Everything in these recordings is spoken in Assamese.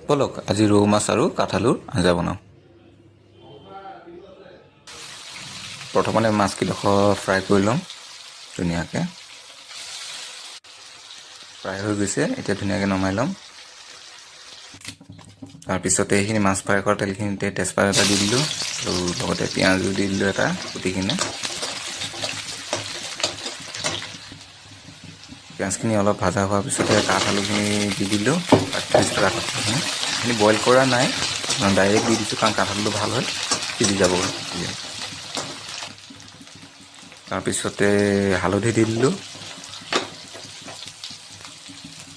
বলক আজি ৰৌ মাছ আৰু কাঠআলুৰ আঞ্জা বনাওঁ। প্ৰথমতে মাছকেইডোখৰ ফ্ৰাই কৰি ল'ম ধুনীয়াকৈ। ফ্ৰাই হৈ গৈছে, এতিয়া ধুনীয়াকৈ নমাই ল'ম। তাৰপিছতে এইখিনি মাছ ফ্ৰাই কৰা তেলখিনিতে তেজপাত এটা দি দিলোঁ আৰু লগতে পিঁয়াজো দি দিলোঁ এটা কুটি কিনে। পিঁয়াজখিনি অলপ ভাজা হোৱাৰ পিছতে কাঠআলুখিনি দি দিলোঁ। কাঠআলুখিনি বইল কৰা নাই, ডাইৰেক্ট দি দিছোঁ কাৰণ কাঠআলুটো ভাল হয়, সিজি যাব। তাৰপিছতে হালধি দি দিলোঁ,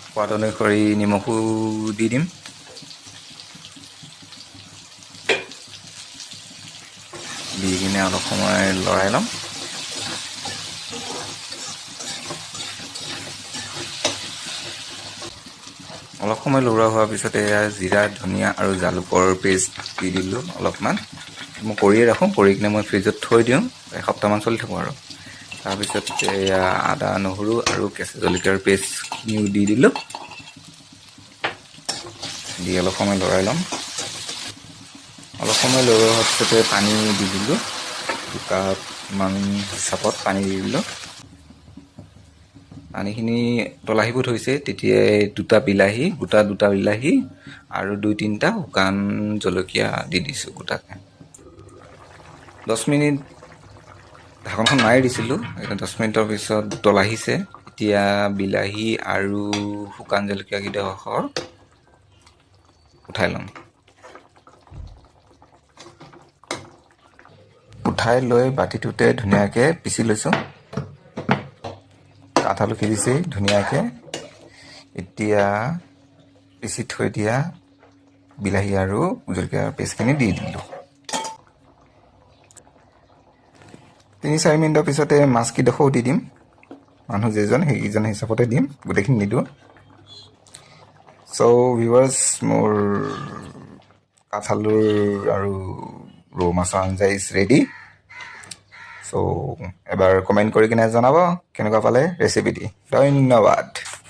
সোৱাদ অনুসৰি নিমখো দি দিম। দি কিনে অলপ সময় লৰাই ল'ম। অলপ সময় লৰোৱা হোৱাৰ পিছতে জিৰা, ধনিয়া আৰু জালুকৰ পেষ্ট দি দিলোঁ অলপমান। মই কৰিয়ে ৰাখোঁ, কৰি কিনে মই ফ্ৰিজত থৈ দিওঁ, এসপ্তাহমান চলি থাকোঁ আৰু। তাৰপিছত আদা, নহৰু আৰু কেঁচা জলকীয়াৰ পেষ্টখিনিও দি দিলোঁ। দি অলপ সময় লৰাই ল'ম। অলপ সময় লৰোৱা হোৱাৰ পিছতে পানী দি দিলোঁ, 2 কাপমান হিচাপত পানী দি দিলোঁ। পানীখিনি উতল আহিব ধৰিছে, তেতিয়াই গোটা দুটা বিলাহী আৰু 2-3টা শুকান জলকীয়া দি দিছোঁ গোটাকৈ। 10 মিনিট ঢাকনখন মাৰি দিছিলোঁ। 10 মিনিটৰ পিছত উতল আহিছে। এতিয়া বিলাহী আৰু শুকান জলকীয়াকেইডোখৰ উঠাই ল'ম। উঠাই লৈ বাতিটোতে ধুনীয়াকৈ পিচি লৈছোঁ। কাঠআলু সিজিছেই ধুনীয়াকৈ। এতিয়া পিচি থৈ দিয়া বিলাহী আৰু জলকীয়াৰ পেষ্টখিনি দি দিলোঁ। 3-4 মিনিটৰ পিছতে মাছকেইডোখৰো দি দিম। মানুহ যেইজন সেইকেইজন হিচাপতে দিম, গোটেইখিনি নিদিওঁ। চ' ভিউৱাৰ্ছ, মোৰ কাঠআলুৰ আৰু ৰৌ মাছৰ আঞ্জা ইজ ৰেডি। চ' এবাৰ কমেণ্ট কৰি কিনে জনাব কেনেকুৱা পালে ৰেচিপিটি। ধন্যবাদ।